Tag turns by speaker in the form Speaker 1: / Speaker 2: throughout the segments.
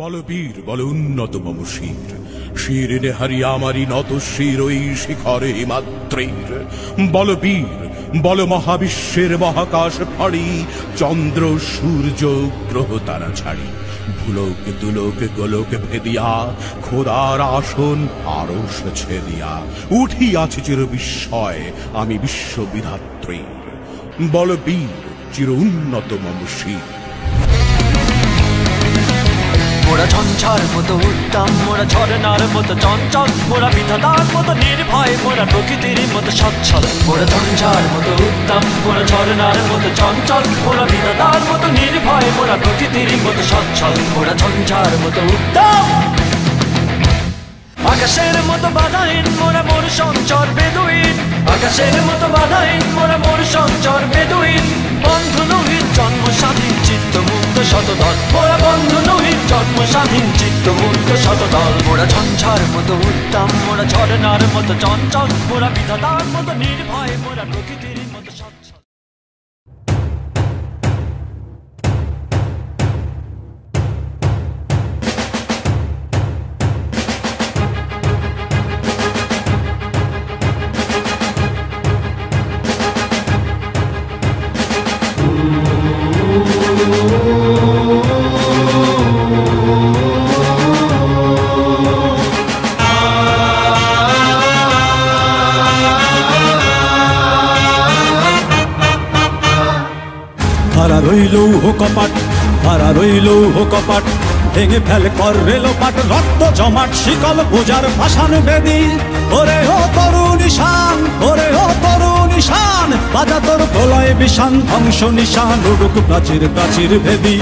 Speaker 1: বলবীর বল উন্নত মম শির শিরিনে হারিয়া আমারি নত শির ওই শিখরে হিমাদ্রির। বলবীর বল মহাবিশ্বের মহাকাশ ফাড়ি চন্দ্র সূর্য গ্রহ তারা ছাড়ি ভুলোক দুলোক গোলোক ভেদিয়া খোদার আসন আরশ ছেদিয়া উঠিয়াছে চির বিস্ময় আমি বিশ্ববিধাত্রীর। বলবীর চির উন্নত মম শির।
Speaker 2: মোরা ঝঞ্ঝার মতো উত্তম, মোরা ঝরনার মতো চঞ্চল, মোরা বিধাতার মতো নির্ভয়, মোরা প্রকৃতির মতো সচ্ছল। মোরা ঝঞ্ঝার মতো উত্তম, মোরা ঝরনার মতো চঞ্চল, মোরা বিধাতার মতো নির্ভয়, মোরা প্রকৃতির মতো সচ্ছল। মোরা ঝঞ্ঝার মতো উত্তম, আকাশের মতো বাধাহীন, মোরা মোর সঞ্চর বেদুইন। আকাশের মতো বাধাহীন, মোরা মোর সঞ্চর বেদুইন। বন্ধু নহিত জন্ম স্বাধীন চিত্ত মুক্ত শতদল, মোরা বন্ধু নহিত জন্ম স্বাধীন চিত্ত মুক্ত শতদল। মোরা ঝঞ্ঝার মতো উত্তম, মোরা ঝরনার মতো চঞ্চল, মোরা বিধাতার মতো নির্ভয়, মোরা প্রকৃতির মতো সচ্ছল।
Speaker 3: হারা রইল কপাট, হারা রইল কপাট, ভেঙে ফেল কর রেলোপাট, রক্ত জমাট শিকল বোঝার ভাষান বেদি। ওরে ও তরু নিশান, ওরে ও তরু নিশান, বাজা তোর প্রলয় বিষান ধ্বংস নিশান উড়ুক প্রাচীর প্রাচীর ভেদি।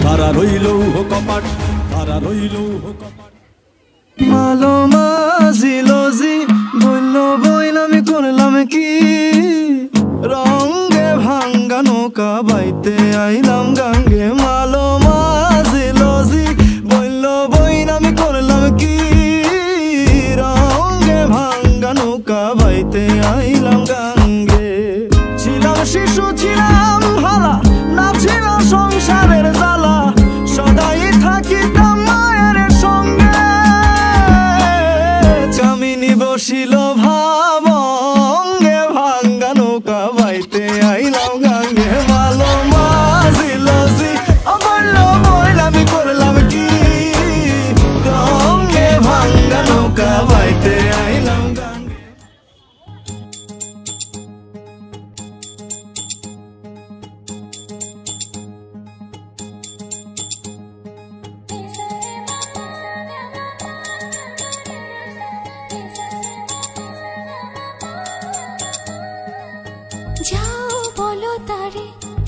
Speaker 3: হারা রইল কপাট, হারা রইল কপাট।
Speaker 4: মালো মাঝিলোজি বলল বইল আমি করলাম কি, রঙে ভাঙ্গা নৌকা বাইতে আইলাম গাঙ্গে। মালো মাঝিলোজি বলল বইল আমি করলাম কি, রঙে ভাঙ্গা নৌকা বাইতে আইলাম গাঙ্গে। ছিলাম শিশু ছিলাম ভালা, না ছিল সংসারের জ্বালা, সদাই থাকিতাম মায়ের সঙ্গে। কামিনী বসিল ভাবঙ্গে, ভাঙ্গা নৌকা বাইতে আইলাম গাঙ্গে। মালো মাঝিলোজি বলল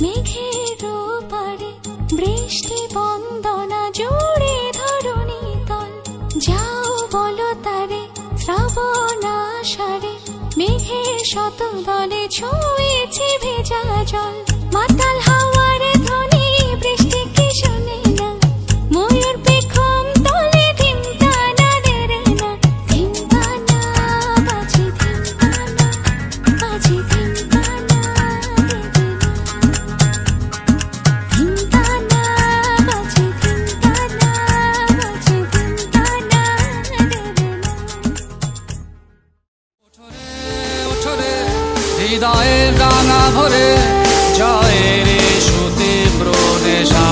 Speaker 5: মেঘের ওপারে বৃষ্টি বন্দনা জুড়ে ধরণী তল যাও বলো তারে শ্রাবণ আষাঢ়ে মেঘের শত দলে ছুঁয়েছে ভেজা জল মাতাল হাওয়ার ধ্বনি বৃষ্টি কি শোনে না ময়ূর পেখম তলে ধিমতানা দেরে না ধিমতানা বাজে ধিমতানা বাজে ধিমতানা দেরে না ধিমতানা বাজে ধিমতানা বাজে ধিমতানা দেরে না
Speaker 2: ওঠরে হৃদয়ের রাঙা ভরে জয়ের সুতীব্র নেশা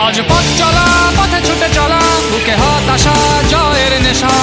Speaker 2: আজ পথ চলা পথে ছুটে চলা বুকে হতাশা জয়ের নেশা